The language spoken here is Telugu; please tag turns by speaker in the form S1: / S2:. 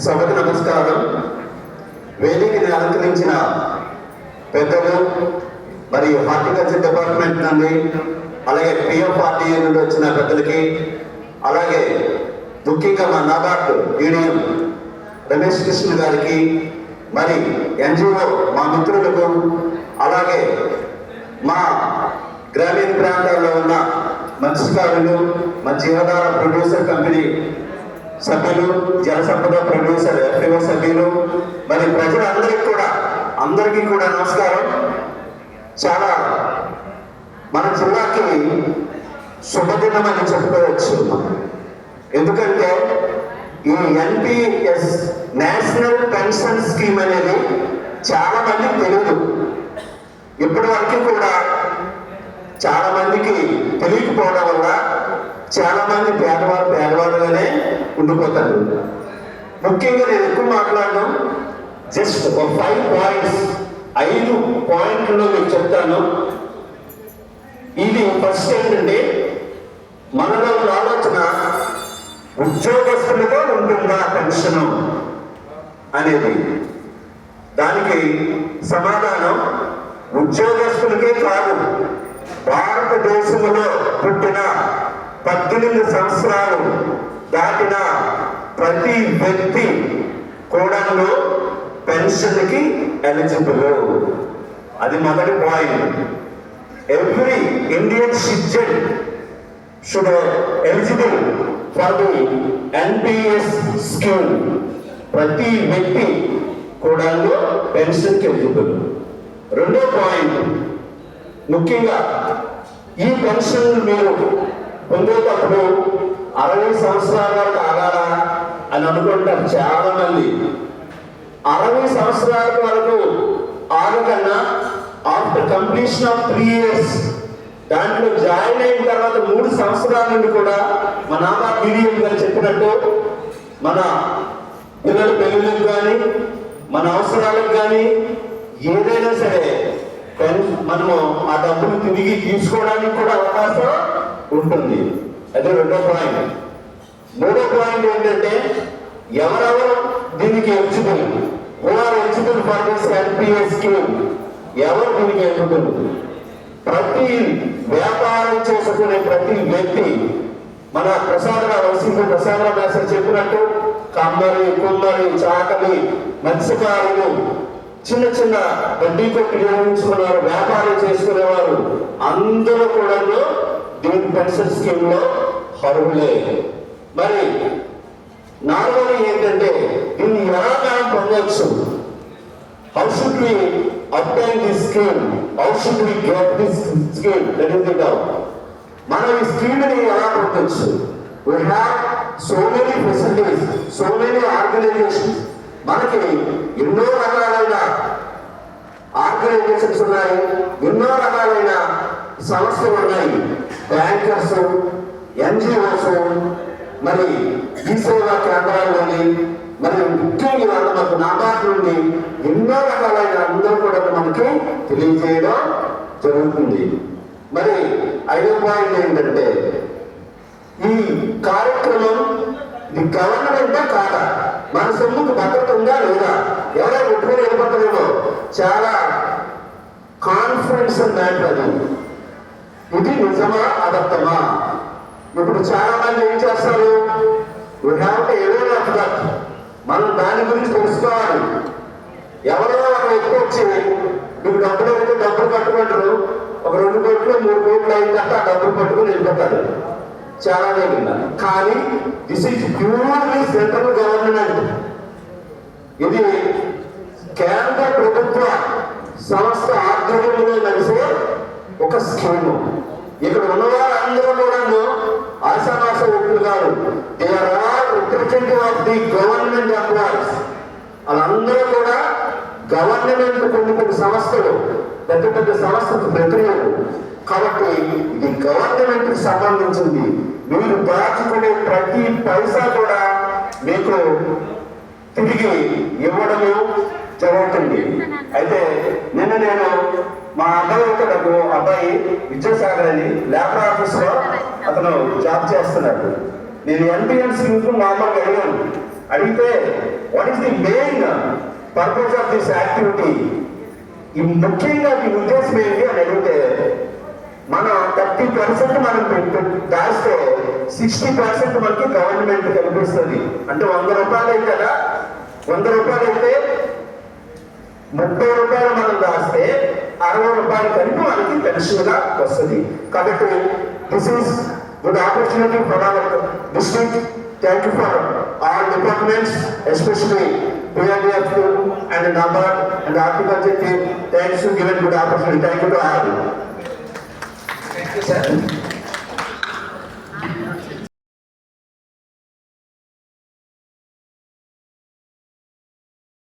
S1: సభకు నమస్కారం. వేదికని అలంకరించిన పెద్దలు మరియు హార్టికల్చర్ డిపార్ట్మెంట్ నుండి, అలాగే పిఎఫ్ఆర్టీ నుండి వచ్చిన పెద్దలకి, అలాగే ముఖ్యంగా మా నాబార్డ్ యూనియన్ రమేష్ కృష్ణ గారికి, మరి ఎన్జిఓ మా మిత్రులకు, అలాగే మా గ్రామీణ ప్రాంతాల్లో ఉన్న మత్స్యకారులు, మా జీవధార ప్రొడ్యూసర్ కంపెనీ సభ్యులు, జలసంపద ప్రొడ్యూసర్ ఎఫ్పిఓ సభ్యులు, మరి అందరికీ కూడా నమస్కారం. చాలా మన జిల్లాకి శుభదినం అని చెప్పుకోవచ్చు. ఎందుకంటే ఈ ఎన్పిఎస్ నేషనల్ పెన్షన్ స్కీమ్ అనేది చాలా మందికి తెలియదు. ఇప్పటి వరకు కూడా చాలా మందికి తెలియకపోవడం వల్ల చాలా మంది పేదవాళ్ళుగానే ఉండిపోతారు. ముఖ్యంగా నేను ఎక్కువ మాట్లాడడం జస్ట్ ఒక 5 పాయింట్లు మీకు చెప్తాను. ఇది ఫస్ట్ ఏంటంటే, మనలో ఉన్న ఆలోచన ఉద్యోగస్తులుగా ఉంటుందా పెన్షన్ అనేది. దానికి సమాధానం ఉద్యోగస్తులకే కాదు, భారతదేశంలో పుట్టిన 18 సంవత్సరాలు దాటిన ప్రతి వ్యక్తి కూడా పెన్షన్కి ఎలిజిబుల్. అది మొదటి point. Every Indian citizen should eligible for the NPS scheme. ప్రతి వ్యక్తి కూడా పెన్షన్కి ఎలిజిబుల్. రెండో పాయింట్, ముఖ్యంగా ఈ పెన్షన్ మీరు పొందేటప్పుడు 60 సంవత్సరాల వరకు ఆగాలా అని అనుకుంటారు చాలా మంది. 60 సంవత్సరాల వరకు ఆగకన్నా ఆఫ్టర్ కంప్లీషన్ ఆఫ్ 3 years దాంట్లో జాయిన్ అయిన తర్వాత 3 సంవత్సరాల నుండి కూడా మన నాబార్డ్ యూనియన్ గారు చెప్పినట్టు మన పిల్లల పెళ్ళిళ్ళకి కానీ, మన అవసరాలకు కానీ ఏదైనా సరే మనము ఆ డబ్బులు తిరిగి తీసుకోవడానికి కూడా అవకాశం ఉంటుంది. అదే రెండో పాయింట్. మూడో పాయింట్ ఏంటంటే, ఎవరెవరు దీనికి eligible, eligible for this NPS scheme, ఎవరు దీనికి ఎలిజిబుల్? ప్రతి వ్యాపారం చేసుకునే ప్రతి వ్యక్తి, మన ప్రసాదరావు మేస్టర్ చెప్పినట్టు కమ్మరి, కుమ్మరి, చాకలి, మత్స్యకారులు, చిన్న వడ్డీ కొట్టు నిర్వహించుకున్నారు, వ్యాపారం చేసుకునేవారు అందరూ కూడా దీని పెన్షన్ స్కీమ్ లో అర్హులే. మరి నాలుగోది ఏంటంటే, దీన్ని ఎలా మనం పొందవచ్చు? How should we obtain this scheme, how should we get this scheme, that is the doubt. మనం ఈ స్కీమ్ ని ఎలా పొందవచ్చు? We have so many facilities, so many organisations. మనకి ఎన్నో రకాలైన ఆర్గనైజేషన్స్ ఉన్నాయి, ఎన్నో రకాలైన సంస్థలు ఉన్నాయి. బ్యాంకర్స్, ఎన్జిఓస్, మరి ఈ సేవా కేంద్రాల్లోని, మరి ముఖ్యంగా మనకు నాబార్డ్ నుండి ఎన్నో రకాలైన అందరూ కూడా మనకి తెలియజేయడం జరుగుతుంది. మరి 5వ పాయింట్ ఏంటంటే, ఈ కార్యక్రమం ఇది గవర్నమెంటే కాదా, మన సొమ్ముకు భద్రత ఉందా లేదా, ఎవరైనా ఒప్పుకొని వెళ్ళిపోతారేమో, చాలా కాన్ఫిడెన్స్ మ్యాటర్ అది. ఇది నిజమా అబద్ధమా? ఇప్పుడు చాలా మంది ఏం చేస్తారు, we have to aware of that. మనం దాని గురించి తెలుసుకోవాలి. ఎవరో ఒక వ్యక్తి వచ్చి మీకు డబ్బులు అయితే డబ్బులు కట్టుకుంటారు, ఒక 2 కోట్లు 3 కోట్లు అయిన తర్వాత ఆ డబ్బులు పట్టుకుని వెళ్ళిపోతారు. చాలా విన్నా. కానీ this is purely central government. ఇది కేంద్ర ప్రభుత్వ సంస్థ ఆధ్వర్యంలో నడిసే ఒక స్కీము. ఇక్కడ ఉన్నవారందరూ కూడా ఆశామాస వ్యక్తులు కాదు. They are all representative of the government employees. వాళ్ళందరూ కూడా గవర్నమెంట్ కొన్ని సంస్థలు, పెద్ద సంస్థకు ప్రక్రియలు. కాబట్టి ఇది గవర్నమెంట్ కి సంబంధించింది. మీరు దాచుకునే ప్రతి పైసా కూడా మీకు తిరిగి ఇవ్వడము జరుగుతుంది. అయితే నిన్న నేను మా అబ్బాయి విద్యాసాగర్ అని లేబర్ ఆఫీస్ లో అతను జాబ్ చేస్తున్నాడు. నేను ఎన్పిఎస్ మామూలుగా అడిగాను, అడిగితే what is the main purpose of this activity, ఈ ముఖ్యంగా ఈ ఉద్దేశం ఏంటి అని అడిగితే మనం 30% మనం దాస్తే 60% మనకి గవర్నమెంట్ కల్పిస్తుంది. అంటే 100 రూపాయలు అయితే కదా, 100 రూపాయలు అయితే 30 రూపాయలు మనం దాస్తే 60 రూపాయలు కలిపి మనకి పెన్షన్ గా వస్తుంది. కాబట్టి this is good opportunity for our district. Thank you for all departments, especially PRDF and NABARD and Horticulture team. Thanks to given good opportunity. Thank you to all.
S2: Thank you, sir.